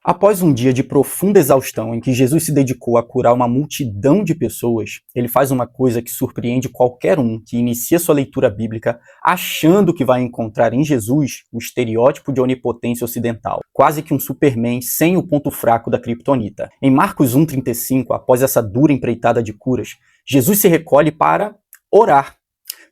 Após um dia de profunda exaustão em que Jesus se dedicou a curar uma multidão de pessoas, ele faz uma coisa que surpreende qualquer um que inicia sua leitura bíblica achando que vai encontrar em Jesus o estereótipo de onipotência ocidental, quase que um Superman sem o ponto fraco da criptonita. Em Marcos 1,35, após essa dura empreitada de curas, Jesus se recolhe para orar.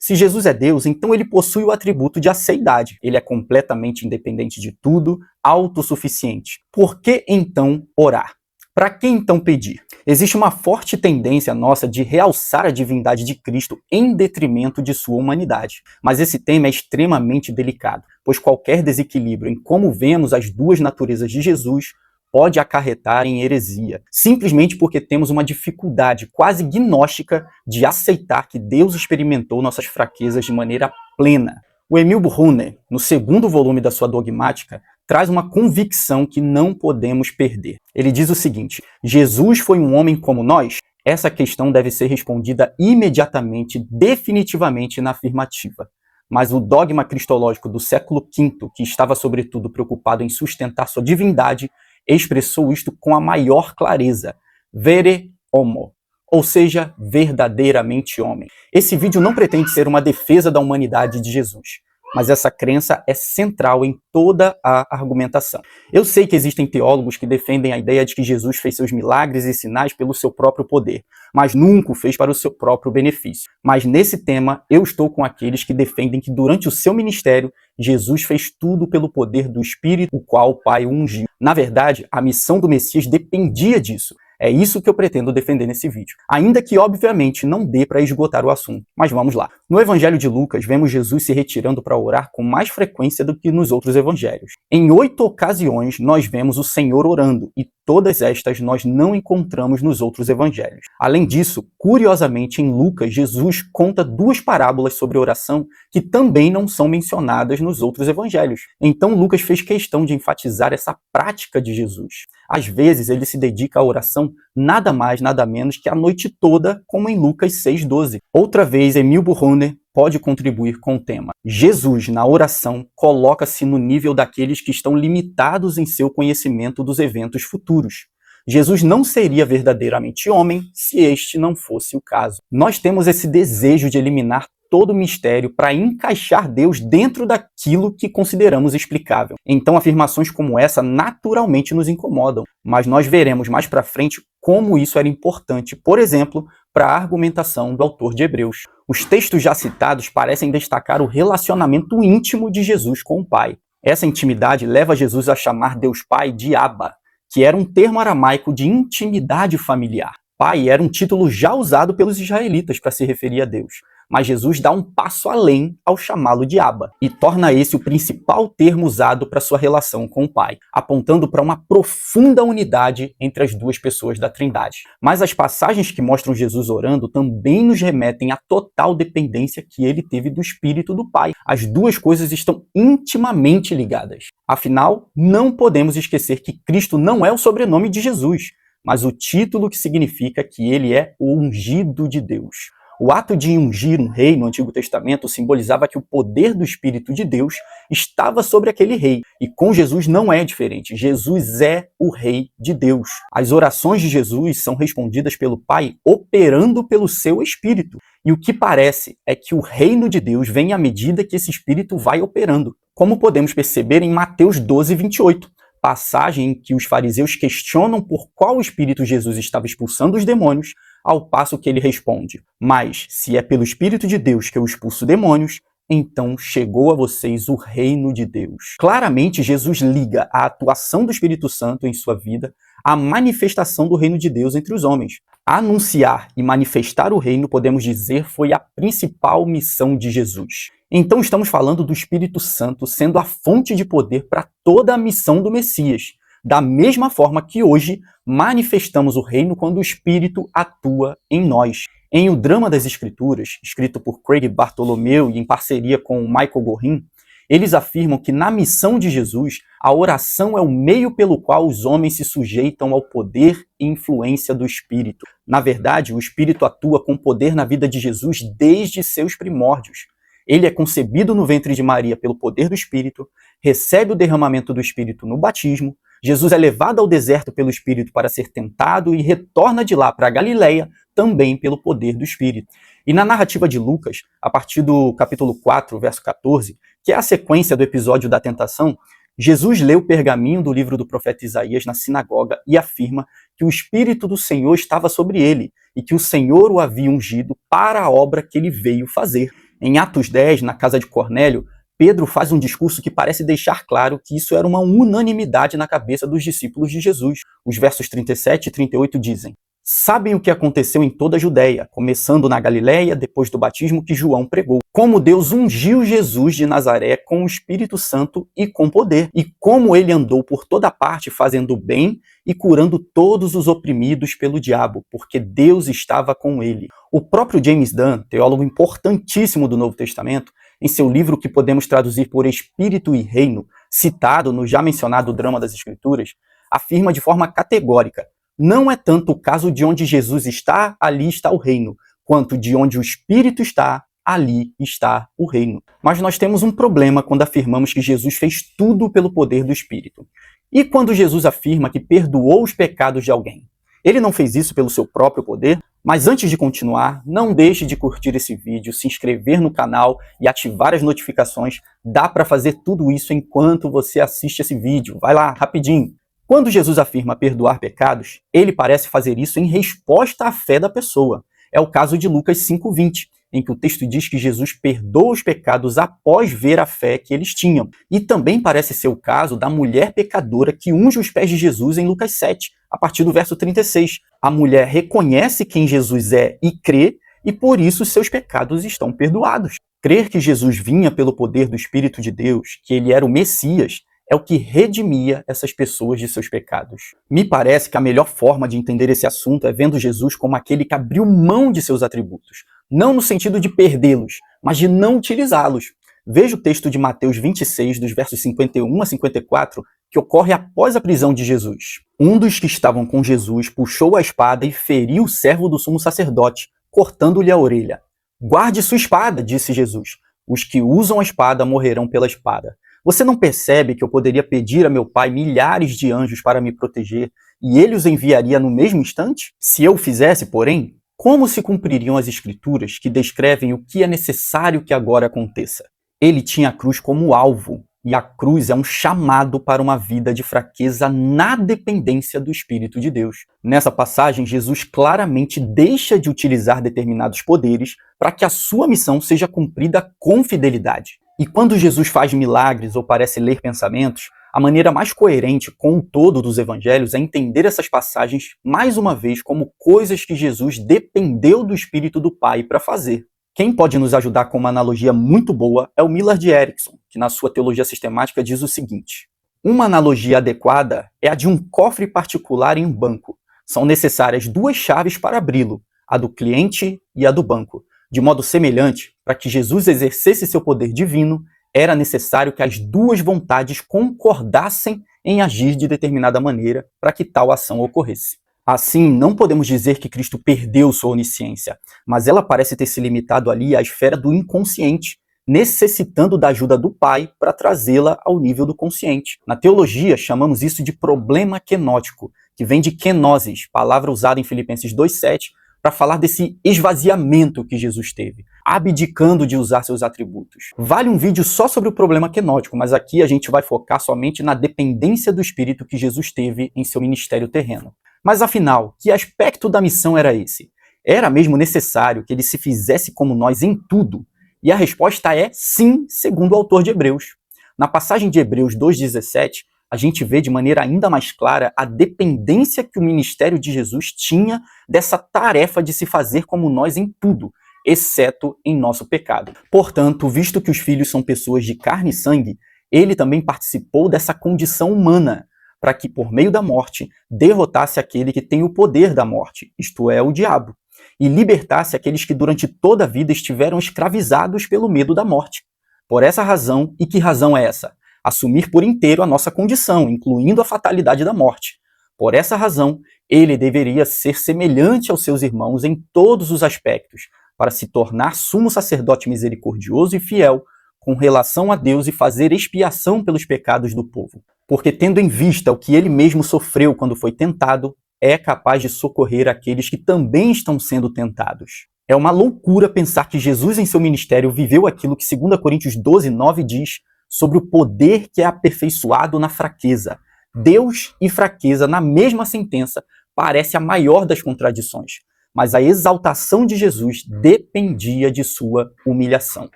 Se Jesus é Deus, então ele possui o atributo de aceidade. Ele é completamente independente de tudo, autossuficiente. Por que então orar? Para que então pedir? Existe uma forte tendência nossa de realçar a divindade de Cristo em detrimento de sua humanidade. Mas esse tema é extremamente delicado, pois qualquer desequilíbrio em como vemos as duas naturezas de Jesus pode acarretar em heresia, simplesmente porque temos uma dificuldade quase gnóstica de aceitar que Deus experimentou nossas fraquezas de maneira plena. O Emil Brunner, no segundo volume da sua dogmática, traz uma convicção que não podemos perder. Ele diz o seguinte: Jesus foi um homem como nós? Essa questão deve ser respondida imediatamente, definitivamente na afirmativa. Mas o dogma cristológico do século V, que estava sobretudo preocupado em sustentar sua divindade, expressou isto com a maior clareza: vere homo, ou seja, verdadeiramente homem. Esse vídeo não pretende ser uma defesa da humanidade de Jesus, mas essa crença é central em toda a argumentação. Eu sei que existem teólogos que defendem a ideia de que Jesus fez seus milagres e sinais pelo seu próprio poder, mas nunca o fez para o seu próprio benefício. Mas nesse tema, eu estou com aqueles que defendem que durante o seu ministério, Jesus fez tudo pelo poder do Espírito, o qual o Pai o ungiu. Na verdade, a missão do Messias dependia disso. É isso que eu pretendo defender nesse vídeo. Ainda que, obviamente, não dê para esgotar o assunto. Mas vamos lá. No Evangelho de Lucas, vemos Jesus se retirando para orar com mais frequência do que nos outros evangelhos. Em 8 ocasiões, nós vemos o Senhor orando, e todas estas nós não encontramos nos outros evangelhos. Além disso, curiosamente, em Lucas, Jesus conta 2 parábolas sobre oração que também não são mencionadas nos outros evangelhos. Então, Lucas fez questão de enfatizar essa prática de Jesus. Às vezes, ele se dedica à oração nada mais, nada menos que a noite toda, como em Lucas 6,12. Outra vez, Emil Brunner pode contribuir com o tema. Jesus, na oração, coloca-se no nível daqueles que estão limitados em seu conhecimento dos eventos futuros. Jesus não seria verdadeiramente homem se este não fosse o caso. Nós temos esse desejo de eliminar todo o mistério para encaixar Deus dentro daquilo que consideramos explicável. Então, afirmações como essa naturalmente nos incomodam, mas nós veremos mais para frente como isso era importante, por exemplo, para a argumentação do autor de Hebreus. Os textos já citados parecem destacar o relacionamento íntimo de Jesus com o Pai. Essa intimidade leva Jesus a chamar Deus Pai de Abba, que era um termo aramaico de intimidade familiar. Pai era um título já usado pelos israelitas para se referir a Deus. Mas Jesus dá um passo além ao chamá-lo de Abba, e torna esse o principal termo usado para sua relação com o Pai, apontando para uma profunda unidade entre as duas pessoas da Trindade. Mas as passagens que mostram Jesus orando também nos remetem à total dependência que ele teve do Espírito do Pai. As duas coisas estão intimamente ligadas. Afinal, não podemos esquecer que Cristo não é o sobrenome de Jesus, mas o título que significa que ele é o ungido de Deus. O ato de ungir um rei no Antigo Testamento simbolizava que o poder do Espírito de Deus estava sobre aquele rei. E com Jesus não é diferente. Jesus é o Rei de Deus. As orações de Jesus são respondidas pelo Pai operando pelo seu Espírito. E o que parece é que o reino de Deus vem à medida que esse Espírito vai operando. Como podemos perceber em Mateus 12:28. Passagem em que os fariseus questionam por qual espírito Jesus estava expulsando os demônios, ao passo que ele responde: mas se é pelo Espírito de Deus que eu expulso demônios, então chegou a vocês o reino de Deus. Claramente, Jesus liga a atuação do Espírito Santo em sua vida à manifestação do reino de Deus entre os homens. Anunciar e manifestar o reino, podemos dizer, foi a principal missão de Jesus. Então estamos falando do Espírito Santo sendo a fonte de poder para toda a missão do Messias, da mesma forma que hoje manifestamos o reino quando o Espírito atua em nós. Em O Drama das Escrituras, escrito por Craig Bartholomew e em parceria com Michael Gorin, eles afirmam que na missão de Jesus, a oração é o meio pelo qual os homens se sujeitam ao poder e influência do Espírito. Na verdade, o Espírito atua com poder na vida de Jesus desde seus primórdios. Ele é concebido no ventre de Maria pelo poder do Espírito, recebe o derramamento do Espírito no batismo, Jesus é levado ao deserto pelo Espírito para ser tentado e retorna de lá para a Galileia também pelo poder do Espírito. E na narrativa de Lucas, a partir do capítulo 4, verso 14, que é a sequência do episódio da tentação, Jesus lê o pergaminho do livro do profeta Isaías na sinagoga e afirma que o Espírito do Senhor estava sobre ele e que o Senhor o havia ungido para a obra que ele veio fazer. Em Atos 10, na casa de Cornélio, Pedro faz um discurso que parece deixar claro que isso era uma unanimidade na cabeça dos discípulos de Jesus. Os versos 37 e 38 dizem: sabem o que aconteceu em toda a Judéia, começando na Galileia, depois do batismo que João pregou. Como Deus ungiu Jesus de Nazaré com o Espírito Santo e com poder, e como ele andou por toda parte fazendo bem e curando todos os oprimidos pelo diabo, porque Deus estava com ele. O próprio James Dunn, teólogo importantíssimo do Novo Testamento, em seu livro que podemos traduzir por Espírito e Reino, citado no já mencionado Drama das Escrituras, afirma de forma categórica: não é tanto o caso de onde Jesus está, ali está o reino, quanto de onde o Espírito está, ali está o reino. Mas nós temos um problema quando afirmamos que Jesus fez tudo pelo poder do Espírito. E quando Jesus afirma que perdoou os pecados de alguém? Ele não fez isso pelo seu próprio poder? Mas antes de continuar, não deixe de curtir esse vídeo, se inscrever no canal e ativar as notificações. Dá para fazer tudo isso enquanto você assiste esse vídeo. Vai lá, rapidinho. Quando Jesus afirma perdoar pecados, ele parece fazer isso em resposta à fé da pessoa. É o caso de Lucas 5:20, em que o texto diz que Jesus perdoa os pecados após ver a fé que eles tinham. E também parece ser o caso da mulher pecadora que unge os pés de Jesus em Lucas 7, a partir do verso 36. A mulher reconhece quem Jesus é e crê, e por isso seus pecados estão perdoados. Crer que Jesus vinha pelo poder do Espírito de Deus, que ele era o Messias, é o que redimia essas pessoas de seus pecados. Me parece que a melhor forma de entender esse assunto é vendo Jesus como aquele que abriu mão de seus atributos. Não no sentido de perdê-los, mas de não utilizá-los. Veja o texto de Mateus 26, dos versos 51 a 54, que ocorre após a prisão de Jesus. Um dos que estavam com Jesus puxou a espada e feriu o servo do sumo sacerdote, cortando-lhe a orelha. Guarde sua espada, disse Jesus. Os que usam a espada morrerão pela espada. Você não percebe que eu poderia pedir a meu pai milhares de anjos para me proteger e ele os enviaria no mesmo instante? Se eu o fizesse, porém, como se cumpririam as escrituras que descrevem o que é necessário que agora aconteça? Ele tinha a cruz como alvo, e a cruz é um chamado para uma vida de fraqueza na dependência do Espírito de Deus. Nessa passagem, Jesus claramente deixa de utilizar determinados poderes para que a sua missão seja cumprida com fidelidade. E quando Jesus faz milagres ou parece ler pensamentos, a maneira mais coerente com o todo dos evangelhos é entender essas passagens, mais uma vez, como coisas que Jesus dependeu do Espírito do Pai para fazer. Quem pode nos ajudar com uma analogia muito boa é o Millard Erickson, que na sua teologia sistemática diz o seguinte: uma analogia adequada é a de um cofre particular em um banco. São necessárias duas chaves para abri-lo, a do cliente e a do banco. De modo semelhante, para que Jesus exercesse seu poder divino, era necessário que as duas vontades concordassem em agir de determinada maneira para que tal ação ocorresse. Assim, não podemos dizer que Cristo perdeu sua onisciência, mas ela parece ter se limitado ali à esfera do inconsciente, necessitando da ajuda do Pai para trazê-la ao nível do consciente. Na teologia, chamamos isso de problema kenótico, que vem de kenosis, palavra usada em Filipenses 2:7, para falar desse esvaziamento que Jesus teve, abdicando de usar seus atributos. Vale um vídeo só sobre o problema kenótico, mas aqui a gente vai focar somente na dependência do Espírito que Jesus teve em seu ministério terreno. Mas afinal, que aspecto da missão era esse? Era mesmo necessário que ele se fizesse como nós em tudo? E a resposta é sim, segundo o autor de Hebreus. Na passagem de Hebreus 2:17, a gente vê de maneira ainda mais clara a dependência que o ministério de Jesus tinha dessa tarefa de se fazer como nós em tudo, exceto em nosso pecado. Portanto, visto que os filhos são pessoas de carne e sangue, ele também participou dessa condição humana, para que, por meio da morte, derrotasse aquele que tem o poder da morte, isto é, o diabo, e libertasse aqueles que durante toda a vida estiveram escravizados pelo medo da morte. Por essa razão, e que razão é essa? Assumir por inteiro a nossa condição, incluindo a fatalidade da morte. Por essa razão, ele deveria ser semelhante aos seus irmãos em todos os aspectos, para se tornar sumo sacerdote misericordioso e fiel com relação a Deus e fazer expiação pelos pecados do povo. porque tendo em vista o que ele mesmo sofreu quando foi tentado, é capaz de socorrer aqueles que também estão sendo tentados. É uma loucura pensar que Jesus em seu ministério viveu aquilo que 2 Coríntios 12:9 diz sobre o poder que é aperfeiçoado na fraqueza. Deus e fraqueza na mesma sentença parece a maior das contradições, mas a exaltação de Jesus dependia de sua humilhação.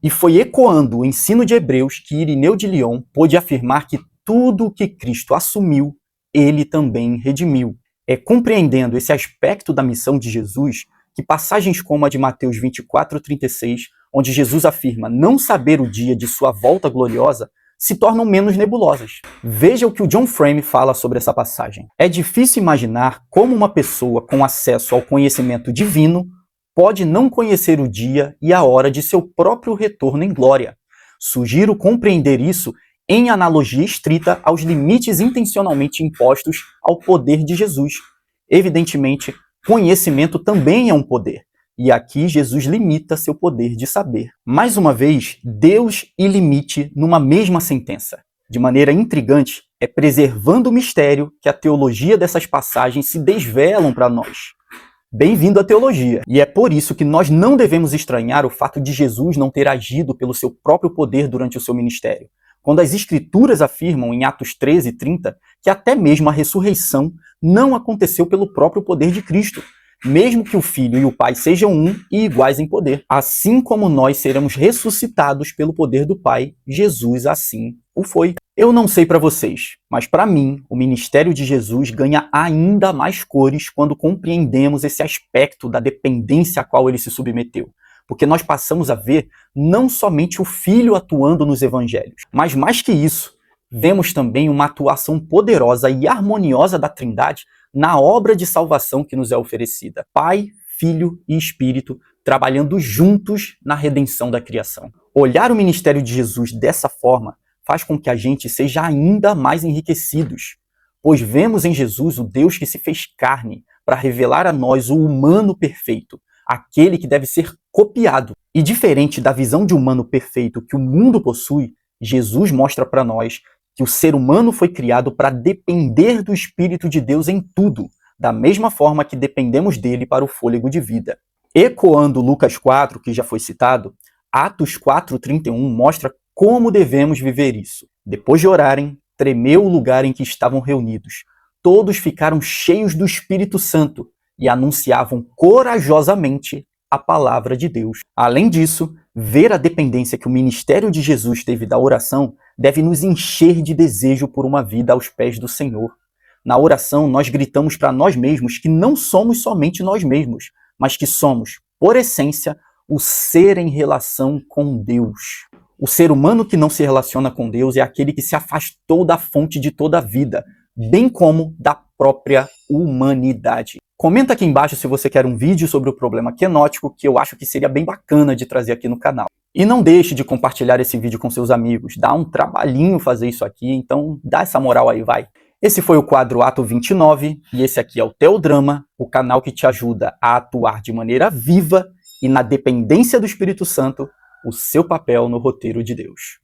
E foi ecoando o ensino de Hebreus que Irineu de Lyon pôde afirmar que tudo o que Cristo assumiu, ele também redimiu. É compreendendo esse aspecto da missão de Jesus que passagens como a de Mateus 24:36, onde Jesus afirma não saber o dia de sua volta gloriosa, se tornam menos nebulosas. Veja o que o John Frame fala sobre essa passagem. É difícil imaginar como uma pessoa com acesso ao conhecimento divino pode não conhecer o dia e a hora de seu próprio retorno em glória. Sugiro compreender isso em analogia estrita aos limites intencionalmente impostos ao poder de Jesus. Evidentemente, conhecimento também é um poder, e aqui Jesus limita seu poder de saber. Mais uma vez, Deus e limite numa mesma sentença. De maneira intrigante, é preservando o mistério que a teologia dessas passagens se desvelam para nós. Bem-vindo à teologia. E é por isso que nós não devemos estranhar o fato de Jesus não ter agido pelo seu próprio poder durante o seu ministério, quando as Escrituras afirmam em Atos 13:30 que até mesmo a ressurreição não aconteceu pelo próprio poder de Cristo, mesmo que o Filho e o Pai sejam um e iguais em poder. Assim como nós seremos ressuscitados pelo poder do Pai, Jesus assim o foi. Eu não sei para vocês, mas para mim, o ministério de Jesus ganha ainda mais cores quando compreendemos esse aspecto da dependência a qual ele se submeteu. Porque nós passamos a ver não somente o Filho atuando nos evangelhos, mas mais que isso, vemos também uma atuação poderosa e harmoniosa da Trindade na obra de salvação que nos é oferecida. Pai, Filho e Espírito trabalhando juntos na redenção da criação. Olhar o ministério de Jesus dessa forma faz com que a gente seja ainda mais enriquecidos, pois vemos em Jesus o Deus que se fez carne para revelar a nós o humano perfeito, aquele que deve ser copiado. E diferente da visão de humano perfeito que o mundo possui, Jesus mostra para nós que o ser humano foi criado para depender do Espírito de Deus em tudo, da mesma forma que dependemos dele para o fôlego de vida. Ecoando Lucas 4, que já foi citado, Atos 4:31 mostra como devemos viver isso. Depois de orarem, tremeu o lugar em que estavam reunidos. Todos ficaram cheios do Espírito Santo e anunciavam corajosamente a palavra de Deus. Além disso, ver a dependência que o ministério de Jesus teve da oração deve nos encher de desejo por uma vida aos pés do Senhor. Na oração, nós gritamos para nós mesmos que não somos somente nós mesmos, mas que somos, por essência, o ser em relação com Deus. O ser humano que não se relaciona com Deus é aquele que se afastou da fonte de toda a vida, bem como da própria humanidade. Comenta aqui embaixo se você quer um vídeo sobre o problema quenótico, que eu acho que seria bem bacana de trazer aqui no canal. E não deixe de compartilhar esse vídeo com seus amigos, dá um trabalhinho fazer isso aqui, então dá essa moral aí, vai. Esse foi o quadro Ato 29, e esse aqui é o Teodrama, o canal que te ajuda a atuar de maneira viva e na dependência do Espírito Santo, o seu papel no roteiro de Deus.